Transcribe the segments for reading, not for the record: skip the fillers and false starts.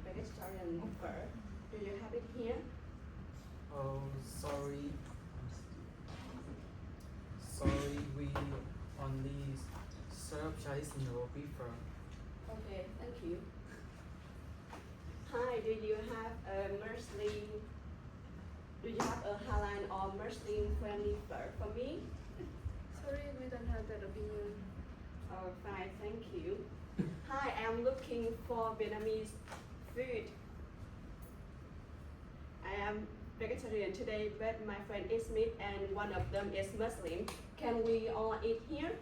vegetarian pho. Do you have it here? Oh, sorry. Sorry, we only serve traditional beef. Okay, thank you. Hi, do you have a Muslim? Do you have a halal or Muslim friendly pho for me? Sorry, we don't have that opinion. Oh, fine, thank you. Hi, I'm looking for Vietnamese food. I am vegetarian today, but my friend is meat and one of them is Muslim. Can we all eat here?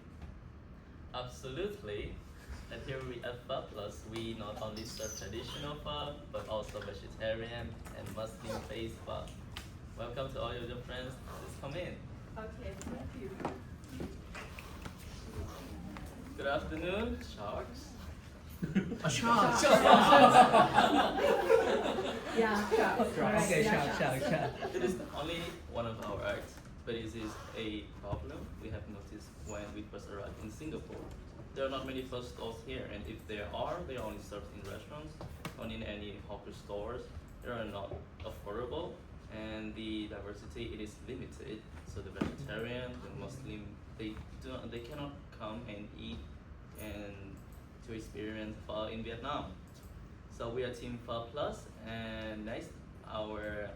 Absolutely. And here at Pho Plus, we not only serve traditional pho, but also vegetarian and Muslim-based pho. Welcome to all your friends. Please come in. Okay, thank you. Good afternoon, sharks. A shark. Yeah, sure. Okay, shark. It is only one of our acts, but it is a problem we have noticed when we first arrived in Singapore. There are not many pho stalls here, and if there are, they are only served in restaurants, not in any hawker stores. They are not affordable, and the diversity it is limited. So the vegetarian, the Muslim, they cannot come and eat and to experience pho in Vietnam. So we are Team Pho Plus, and next our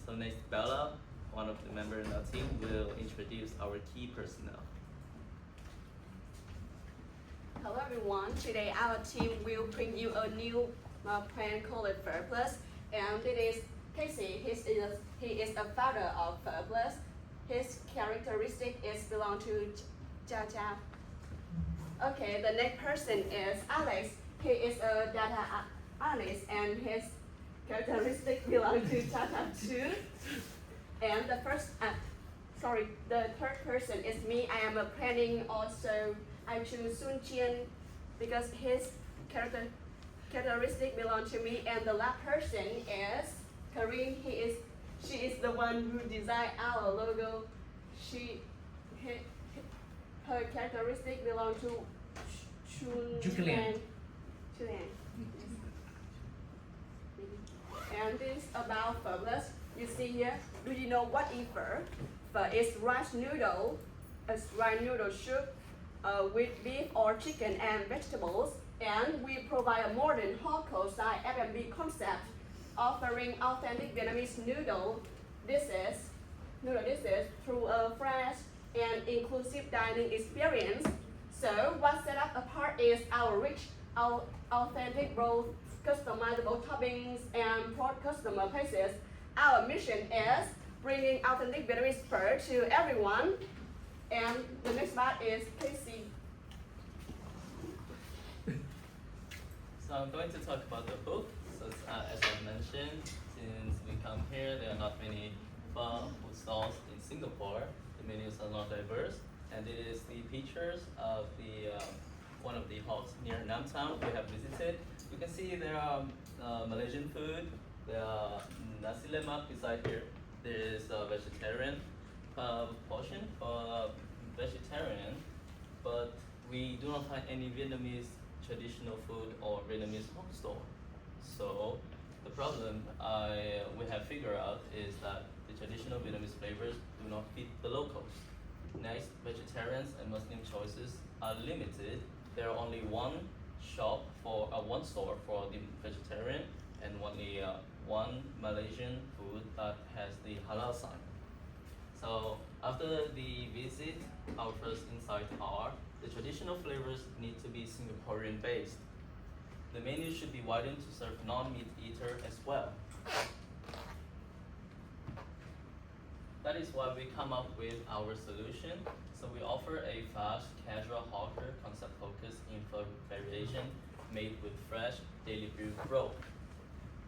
so next Bella, one of the members in our team, will introduce our key personnel. Hello everyone. Today our team will bring you a new plan called Pho Plus, and it is Casey. He is a founder of Pho Plus. His characteristic is belong to Cha Cha. Okay, the next person is Alex. He is a data analyst, and his characteristic belong to Cha Cha too. And the third person is me. I am a planning also. I choose Sun Chien because his characteristic belong to me. And the last person is Karin. She is the one who designed our logo. Her characteristic belong to Julian. And this about Pho Plus. You see here. Do you know what is pho? Pho is rice noodle, soup with beef or chicken and vegetables. And we provide a modern hardcore style F&B concept, offering authentic Vietnamese noodle dishes through a fresh and inclusive dining experience. So what set us apart is our rich, authentic both customizable toppings and broad customer places. Our mission is bringing authentic Vietnamese pho to everyone. And the next part is Casey. So I'm going to talk about the book. So as I mentioned, since we come here, there are not many pho food stalls in Singapore. The menus are not diverse, and it is the pictures of the one of the halls near Nam Town we have visited. You can see there are Malaysian food. There are nasi lemak beside here. There is a vegetarian portion for vegetarian, but we do not find any Vietnamese traditional food or Vietnamese home store. So the problem we have figured out is that the traditional Vietnamese flavors do not fit the locals. Next, vegetarians and Muslim choices are limited. There are only one store for the vegetarian and only one Malaysian food that has the halal sign. So after the visit, our first insight are the traditional flavors need to be Singaporean based. The menu should be widened to serve non-meat eater as well. That is why we come up with our solution. So we offer a fast, casual hawker concept focused in food variation made with fresh, daily brewed roll.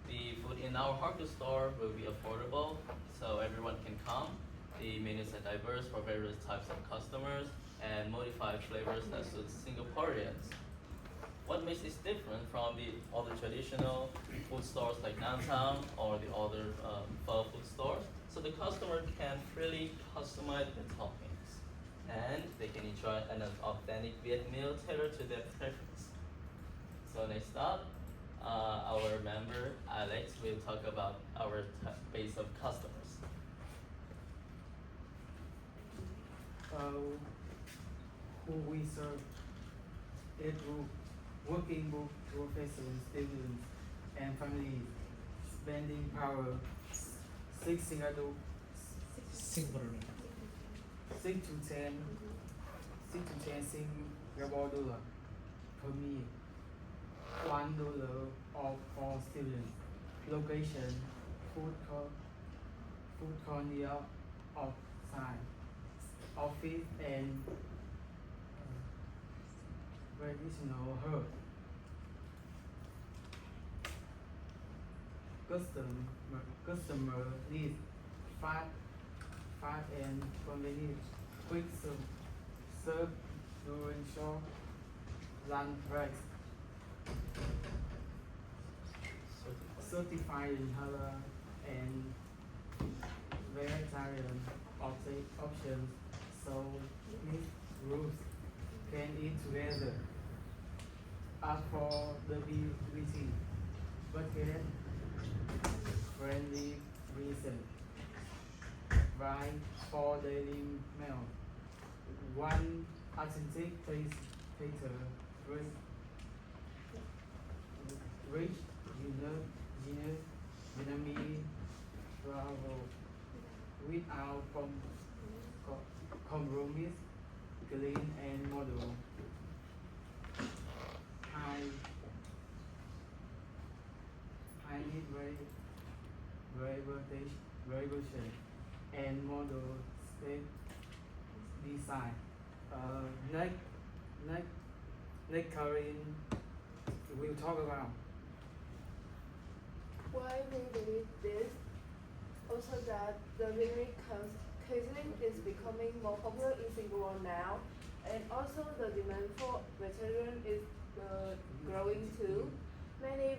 The food in our hawker store will be affordable, so everyone can come. The menus are diverse for various types of customers and modified flavors that suit Singaporeans. What makes it different from the other traditional food stores like downtown or the other pho food stores? So the customer can freely customize the toppings, and they can enjoy an authentic Viet meal tailored to their preference. So next next up, our member Alex will talk about our base of customers. Who we serve, age group, working group, professors, students, and families, spending power, 6 Singapore, Singaporean. 6 to 10, 6 to 10 Singapore dollar per meal, $1 off for students. Location, food court near outside, office and traditional herb. Customer needs fast and convenient, quick serve during short lunch breaks. Certified halal and vegetarian options, so these groups can eat together. Ask for the BBT, budget friendly reason. Right for daily meal. One authentic taster, rich, Vietnamese travel without compromise, clean and modern. I need variation and model state design. Next Karin will talk about. Why we believe this? Also that the Vietnamese cuisine is becoming more popular in Singapore now, and also the demand for vegetarian is growing too. Many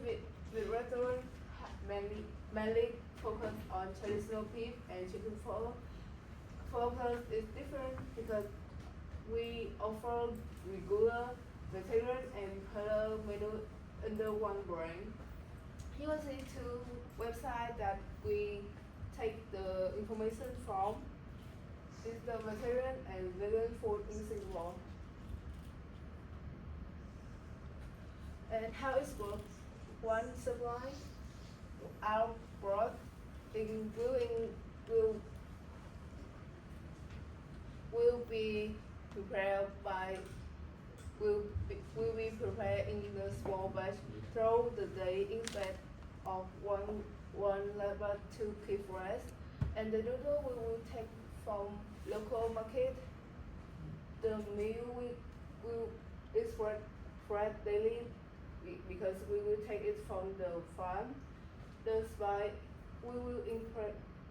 restaurants mainly focus on traditional beef and chicken pho. Focus is different because we offer regular, vegetarian and halal menu under one brand. You will see two websites that we take the information from. Is the vegetarian and vegan food in Singapore. And how it works. One supply our broth will be prepared by will be prepared in a small batch throughout the day instead of one level to keep fresh. And the noodle we will take from local market. The meal is fresh daily because we will take it from the farm. The spice we will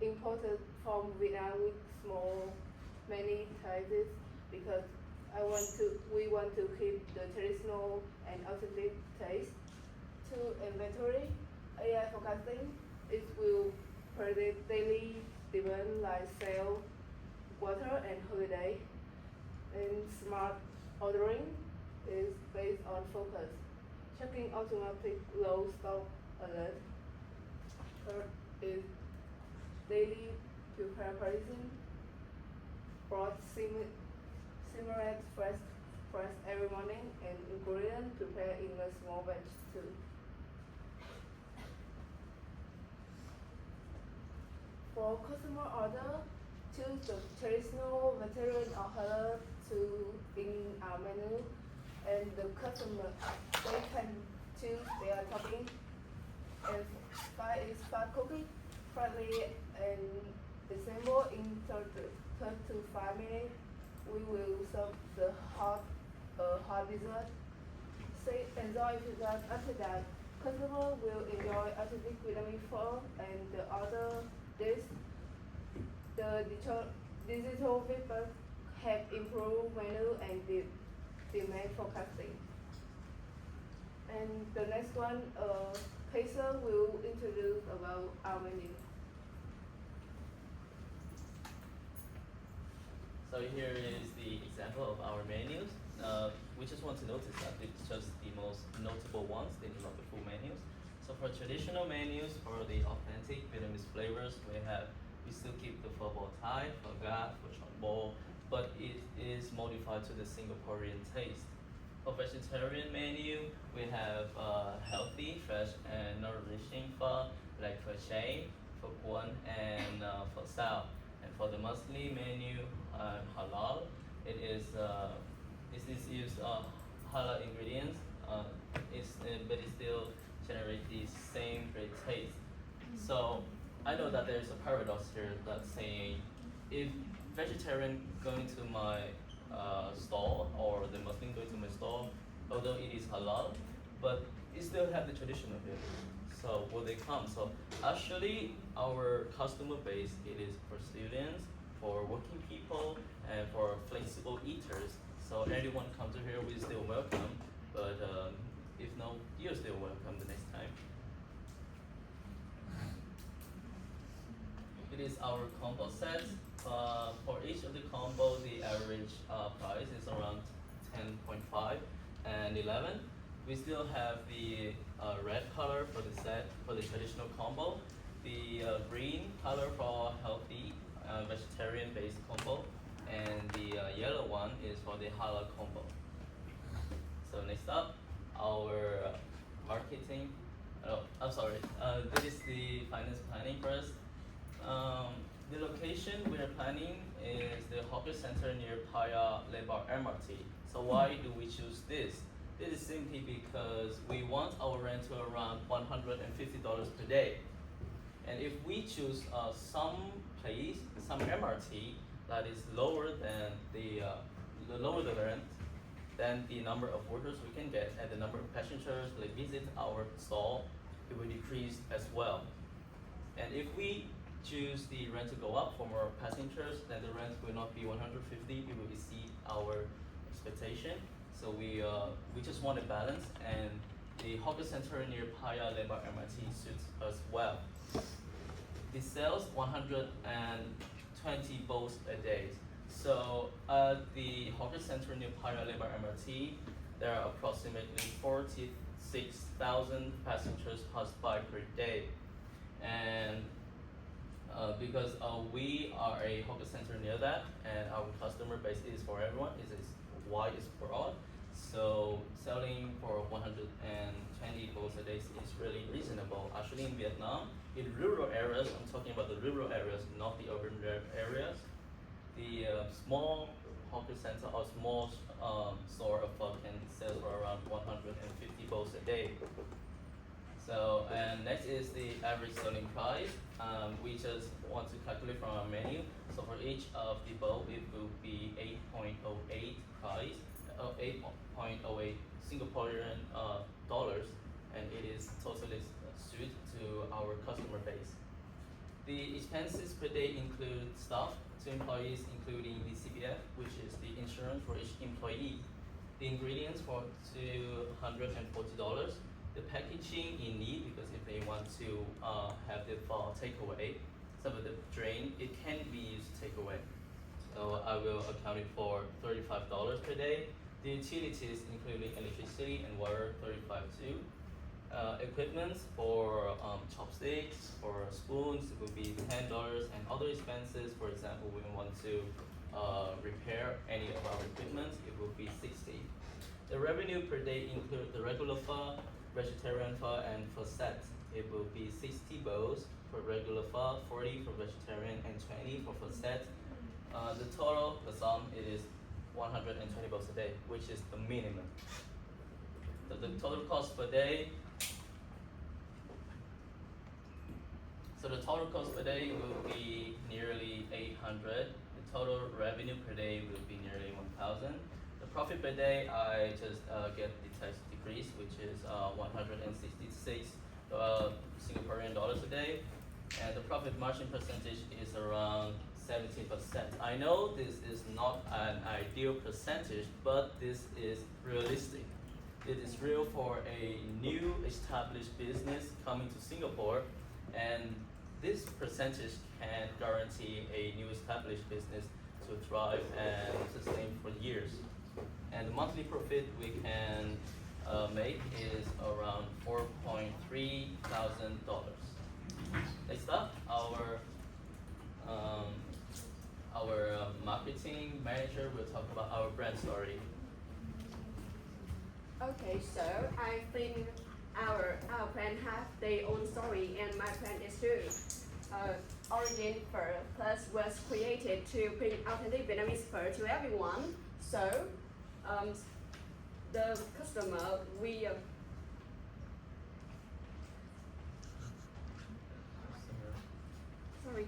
import it from Vietnam with many sizes because we want to keep the traditional and authentic taste. To inventory, AI forecasting, it will predict daily demand like sale, water and holiday. And smart ordering is based on focus. Checking automatic low stock alert. Third is daily preparation. Brought simulate fresh every morning and ingredient prepared in a small batch too. For customer order, choose the traditional, vegetarian or halal in our menu, and the customer they can choose their topping. And five is fast cooking, friendly and assemble in 30 to 5 minutes. We will serve the hot dessert. Say enjoy dessert after that. Customer will enjoy authentic Vietnamese food and the other dish. The digital feedback have improved menu and demand forecasting. And the next one, Pacer will introduce about our menu. So here is the example of our menus. We just want to notice that it's just the most notified vegetable ones, these are not the full menus. So for traditional menus, for the authentic Vietnamese flavors, we still keep the pho bo thai, pho ga, pho chon bo, but it is modified to the Singaporean taste. For vegetarian menu, we have healthy, fresh, and nourishing pho like pho chay, pho cuốn, and pho sao. And for the Muslim menu, halal, it is use halal ingredients. But it still generate the same great taste. So I know that there's a paradox here that's saying if vegetarian going to my stall or the Muslim going to my stall, although it is halal, but it still have the traditional here. So will they come? So actually our customer base, it is for students, for working people, and for flexible eaters. So anyone come to here, we still welcome. But if no, you're still welcome the next time. It is our combo set. For each of the combo, the average price is around 10.5 and 11. We still have the red color for the set for the traditional combo, the green color for healthy vegetarian based combo, and the yellow one is for the halal combo. So next up, our marketing. Oh, I'm sorry. This is the finance planning first. The location we are planning is the hawker center near Paya Lebar MRT. So why do we choose this? This is simply because we want our rent to around $150 per day. And if we choose some place, some MRT that is lower than the lower the rent, then the number of workers we can get and the number of passengers that visit our stall, it will decrease as well. And if we choose the rent to go up for more passengers, then the rent will not be 150, it will exceed our expectation. So we just want a balance, and the hawker center near Paya Lebar MRT suits us well. It sells 120 bowls a day. So at the hawker center near Paya Lebar MRT, there are approximately 46,000 passengers pass by per day. And because we are a hawker center near that, and our customer base is for everyone, it is wide, it's broad. So selling for 120 bowls a day is really reasonable. Actually in Vietnam, in rural areas, I'm talking about the rural areas, not the urban areas, the small hawker center or small store of pho can sell for around 150 bowls a day. So, and next is the average selling price. We just want to calculate from our menu. So for each of the bowl, it will be 8.08 price, 8.08 Singaporean dollars, and it is totally suited to our customer base. The expenses per day include staff, 2 employees, including the CPF, which is the insurance for each employee. The ingredients for $240. The packaging in need, because if they want to have the pho takeaway, some of the drain, it can be used takeaway. So I will account it for $35 per day. The utilities, including electricity and water, 35 too. Equipment for chopsticks, for spoons, it will be $10, and other expenses, for example, we want to repair any of our equipment, it will be 60. The revenue per day include the regular pho, vegetarian pho, and pho set. It will be 60 bowls for regular pho, 40 for vegetarian, and 20 for pho set. The sum, it is 120 bowls a day, which is the minimum. So the total cost per day, will be nearly 800. The total revenue per day will be nearly 1,000. The profit per day, I just get the tax decrease, which is 166 Singaporean dollars a day, and the profit margin percentage is around 70%. I know this is not an ideal percentage, but this is realistic. It is real for a new established business coming to Singapore, and this percentage can guarantee a new established business to thrive and sustain for years. And the monthly profit, we can make is around $4,300. Next up, our marketing manager will talk about our brand story. Okay, so I think our brand have their own story, and my brand is too. Origin Phở Plus was created to bring authentic Vietnamese pho to everyone. So, the customer sorry,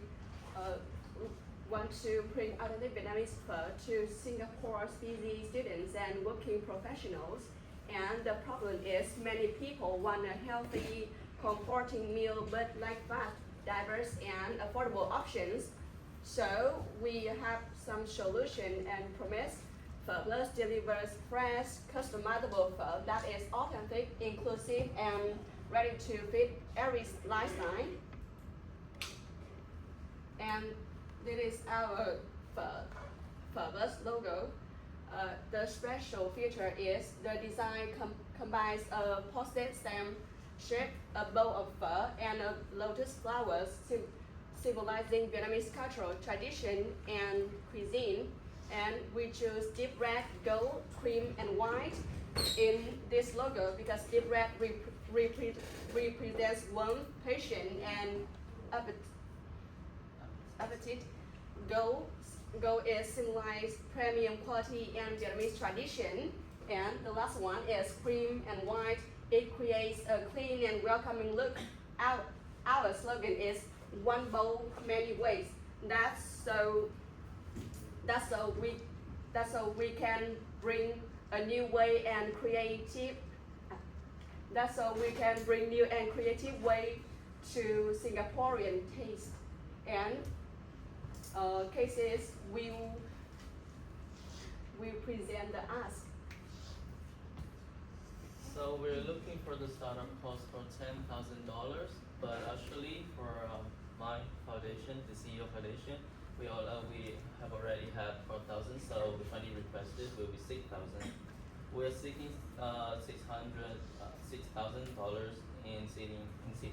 want to bring authentic Vietnamese pho to Singapore's busy students and working professionals. And the problem is many people want a healthy, comforting meal but like fast, diverse and affordable options. So we have some solution and promise. Phở Plus delivers fresh, customizable pho that is authentic, inclusive and ready to fit every lifestyle. And this is our Phở Plus logo. The special feature is the design combines a postage stamp shape, a bowl of pho, and a lotus flowers, symbolizing Vietnamese cultural tradition and cuisine. And we choose deep red, gold, cream, and white in this logo because deep red represents warmth, patience, and appetite. Gold is symbolized premium quality and Vietnamese tradition. And the last one is cream and white. It creates a clean and welcoming look. Our slogan is one bowl, many ways. That's so we can bring a new way and creative. That's so we can bring new and creative way to Singaporean taste. And cases will present the ask. So we're looking for the startup cost for $10,000, but actually for my foundation, the CEO foundation, we have already had 4,000. So the funding requested will be 6,000. We're seeking $6,000 in seed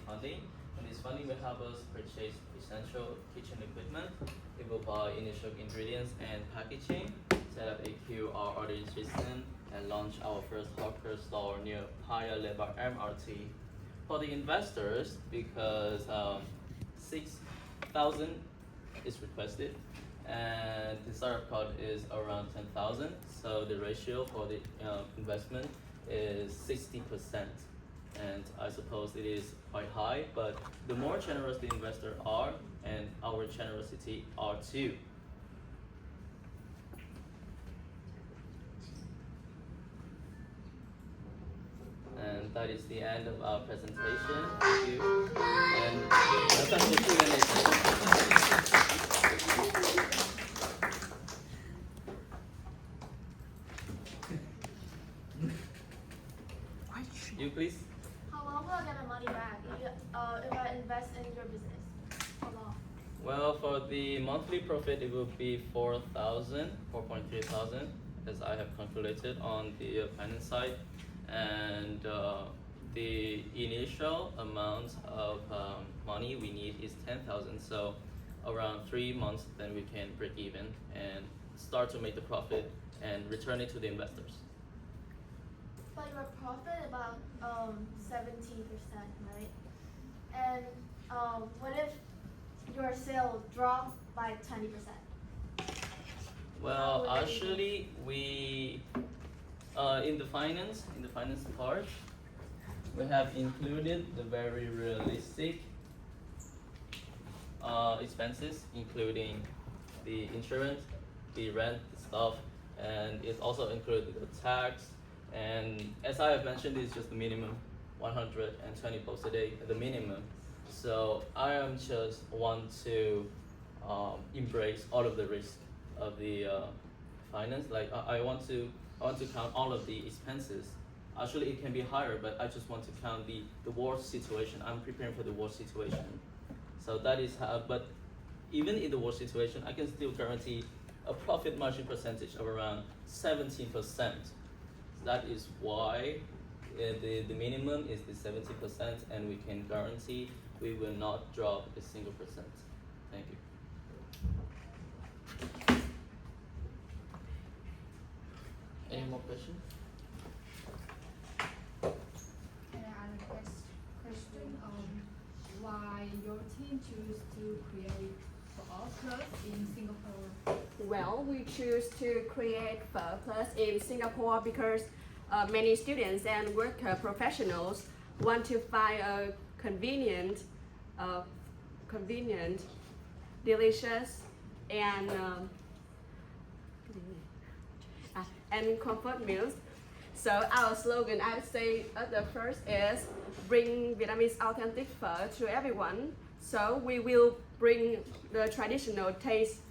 funding. And this funding will help us purchase essential kitchen equipment. It will buy initial ingredients and packaging, set up a QR ordering system, and launch our first hawker store near Paya Lebar MRT. For the investors, because 6,000 is requested, and the startup cost is around 10,000. So the ratio for the investment is 60%. And I suppose it is quite high, but the more generous the investor are, and our generosity are too. And that is the end of our presentation. Thank you. And welcome to Q&A session. You please. How long will I get my money back if I invest in your business? How long? Well, for the monthly profit, it will be 4.3 thousand, as I have calculated on the finance side, and the initial amount of money we need is 10,000. So around 3 months, then we can break even and start to make the profit and return it to the investors. But your profit about 17%, right? And what if your sales drop by 20%? Well, actually, we in the finance part, we have included the very realistic expenses, including the insurance, the rent, the stuff, and it also included the tax. And as I have mentioned, it's just the minimum, 120 posts a day, the minimum. So I am just want to embrace all of the risk of the finance. Like I want to count all of the expenses. Actually, it can be higher, but I just want to count the worst situation. I'm preparing for the worst situation. So that is how. But even in the worst situation, I can still guarantee a profit margin percentage of around 17%. That is why the minimum is the 70%, and we can guarantee we will not drop a single percent. Thank you. Any more questions? And I have a question on why your team choose to create Pho Plus in Singapore. Well, we choose to create Pho Plus in Singapore because many students and work professionals want to find a convenient, delicious, and comfort meals. So our slogan, I would say, the first is bring Vietnamese authentic pho to everyone. So we will bring the traditional taste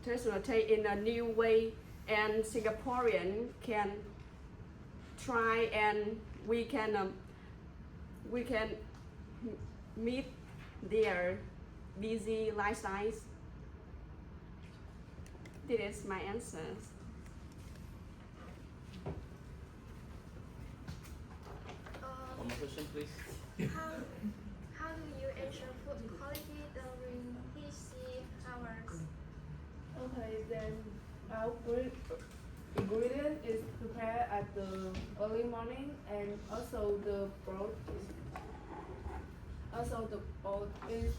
in a new way, and Singaporean can try, and we can meet their busy lifestyles. This is my answer. One more question, please. How do you ensure food quality during busy hours? Okay, then our ingredient is prepared at the early morning, and also the broth is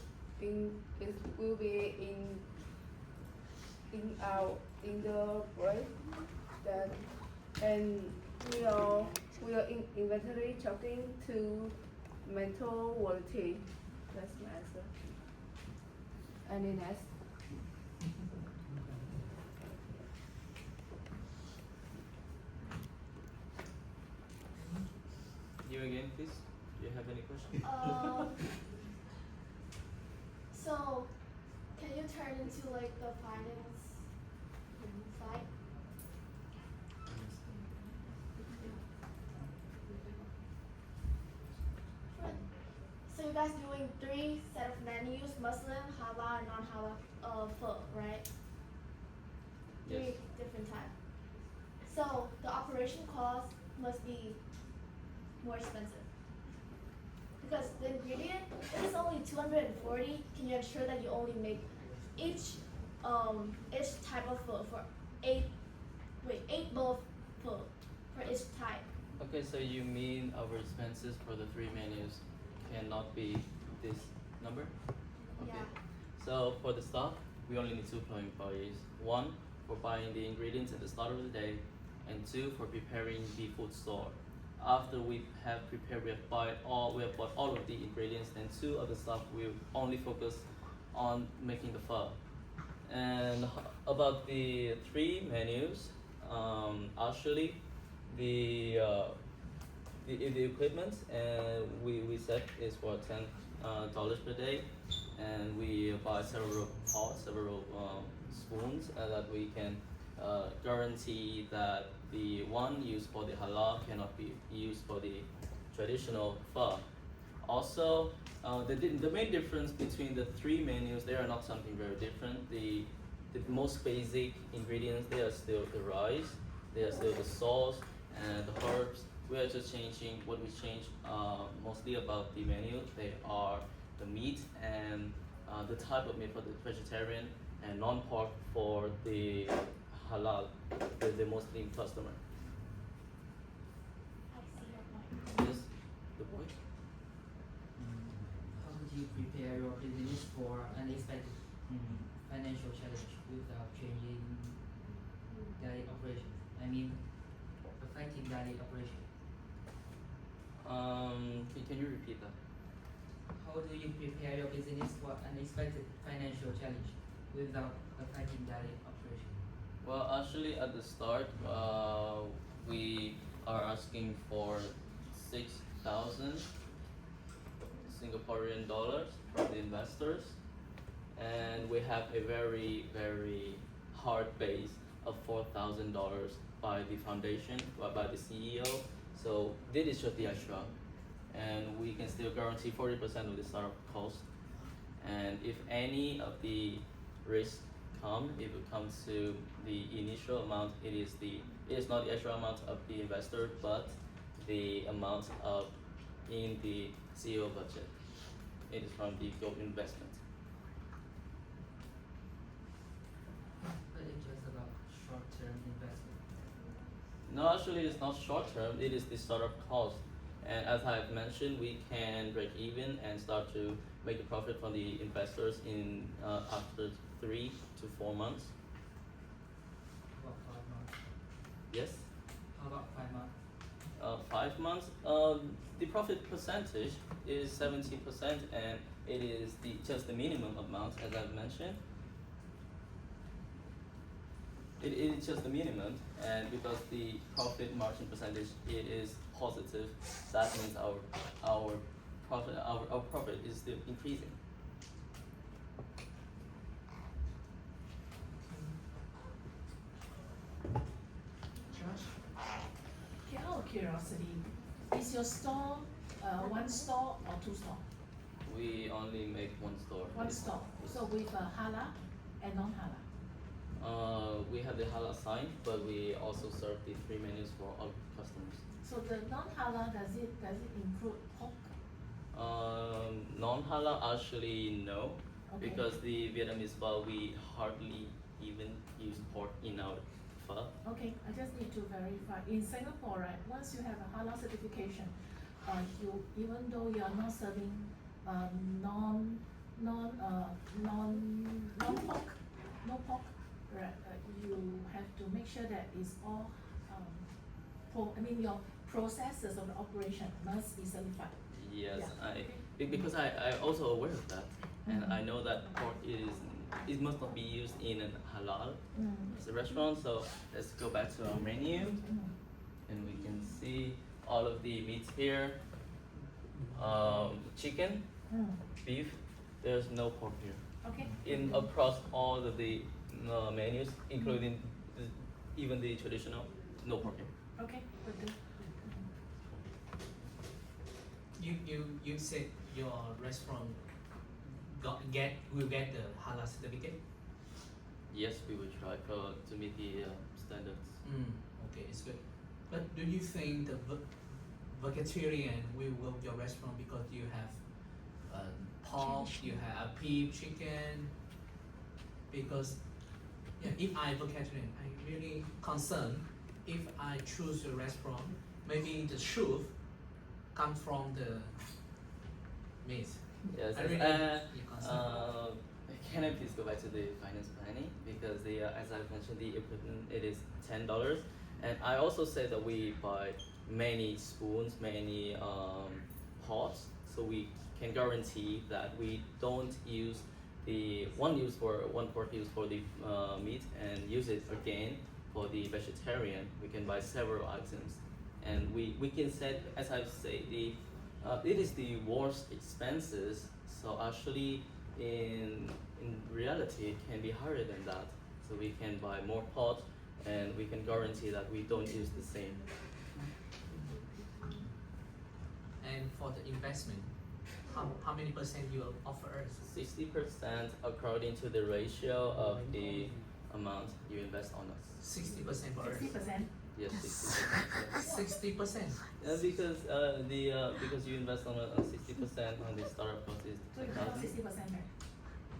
will be in the bread that, and we are in inventory checking to mental quality. That's my answer. Any next? You again, please. Do you have any questions? So, can you turn into like the finance side? Sure. So you guys doing 3 set of menus: Muslim, halal, and non-halal pho, right? 3 Yes. different types. So the operation cost must be more expensive. Because the ingredient is only 240. Can you ensure that you only make each type of pho for 8 bowl of pho for each type? Okay, so you mean our expenses for the 3 menus cannot be this number? Okay. Yeah. So for the staff, we only need 2 employees. 1 for buying the ingredients at the start of the day, and 2 for preparing the food store. After we have prepared, we have bought all of the ingredients, then 2 of the staff will only focus on making the pho. And about the 3 menus, actually the equipment and we set is for $10 per day, and we buy several pots, several spoons, that we can guarantee that the one used for the halal cannot be used for the traditional pho. Also, the main difference between the 3 menus, they are not something very different. The most basic ingredients, they are still the rice, they are still the sauce and the herbs. We are just changing, what we change mostly about the menu, they are the meat and the type of meat for the vegetarian, and non-pork for the halal, the Muslim customer. I see your point. Yes, the point? How would you prepare your business for unexpected financial challenge without changing daily operations? I mean, affecting daily operation. Can you repeat that? How do you prepare your business for unexpected financial challenge without affecting daily operation? Well, actually, at the start, we are asking for 6,000 Singaporean dollars from the investors, and we have a very, very hard base of $4,000 by the foundation, by the CEO. So this is just the extra, and we can still guarantee 40% of the startup cost. And if any of the risks come, if it comes to the initial amount, it is It is not the actual amount of the investor, but the amount of in the CEO budget. It is from the gold investment. But it's just about short-term investment. No, actually, it's not short term. It is the startup cost. And as I've mentioned, we can break even and start to make a profit from the investors in after 3 to 4 months. About 5 months. Yes, How about 5 months? 5 months. The profit percentage is 70%, and it is just the minimum amount, as I've mentioned. It is just the minimum, and because the profit margin percentage it is positive, that means our profit is still increasing. Josh, okay, out of curiosity, is your store one store or two store? We only make one store. One store. So with halal and non-halal. We have the halal sign, but we also serve the 3 menus for all customers. So the non-halal does it include pork? Non-halal actually no, Okay. because the Vietnamese pho we hardly even use pork in our pho. Okay, I just need to verify. In Singapore, right, once you have a halal certification, you even though you are not serving non-pork, no pork, right, you have to make sure that it's all your processes of the operation must be certified. Yes, Yeah. because I also aware of that, and Mhm. I know that pork it must not be used in a halal as a restaurant. So let's go back to our menu, and we can see all of the meats here. Chicken, beef. There's no pork here. Okay. In across all of the menus, including even the traditional, no pork here. Okay, good. You said your restaurant will get the halal certificate. Yes, we will try to meet the standards. Okay, it's good. But do you think the vegetarian will love your restaurant because you have pork, you have beef, chicken? Because if I vegetarian, I really concerned if I choose a restaurant, maybe the truth comes from the meat. Yes. I really concerned. Can I please go back to the finance planning, because as I've mentioned, the equipment it is $10, and I also said that we buy many spoons, many pots, so we can guarantee that we don't use the one pot used for the meat and use it again for the vegetarian. We can buy several items, and we can set, as I've said, it is the worst expenses. So actually, in reality, it can be higher than that. So we can buy more pots, and we can guarantee that we don't use the same. And for the investment, how many percent you offer us? 60% according to the ratio of the amount you invest on us. 60% for us. 60%. Yes, 60%. 60%. Because you invest on 60% on the startup cost is So you got 60%, right?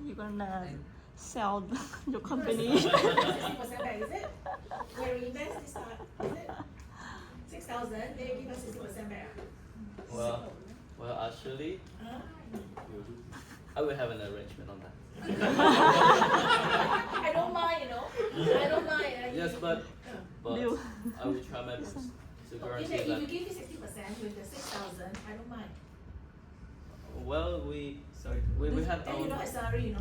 You're gonna And sell your company. 60% back, is it? Where we invest this start, is it? 6,000, they give us 60% back. Well, actually, Huh? I will have an arrangement on that. I don't mind, I don't mind. Yes, but Deal. I will try my best to If guarantee you that. give me 60% with the 6,000, I don't mind. Well, we have Then you don't our have salary,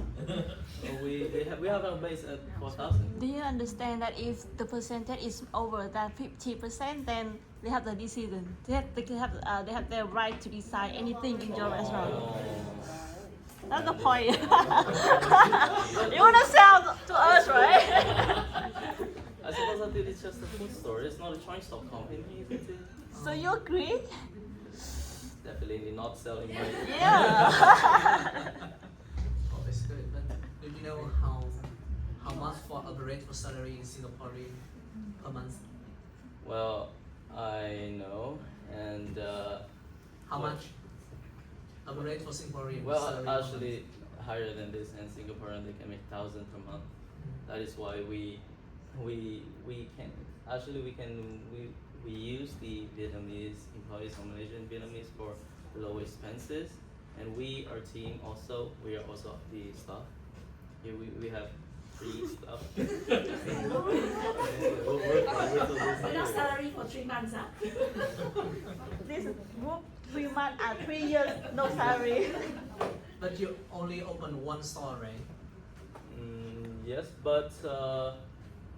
we have our base at 4,000. Do you understand that if the percentage is over that 50%, then they have the decision. They have the right to decide anything in your restaurant. That's the point. You wanna sell to us, right? I suppose that it is just a food store. It's not a joint stock company, isn't it? So you agree? Definitely not selling my. Yeah. oh, it's good. But do you know how much for average for salary in Singapore per month? Well, I know, and How Well- much? A rate for Singaporean well, salary per month? actually higher than this, and Singaporean they can make 1,000 per month. That is why we can actually we use the Vietnamese employees from Malaysian Vietnamese for low expenses, and our team also we are also the staff. Here we have free stuff. We'll work on this Enough year. salary for 3 months, huh? This group 3 months and 3 years no salary. But you only open one store, right? Yes, but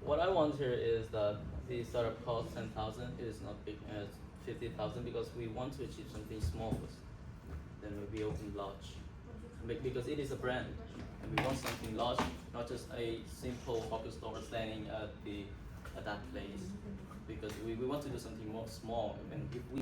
what I want here is that the startup cost 10,000 is not big as 50,000 because we want to achieve something small. Then maybe open large, because it is a brand, and we want something large, not just a simple hawker store standing at that place. Because we want to do something more small, and if we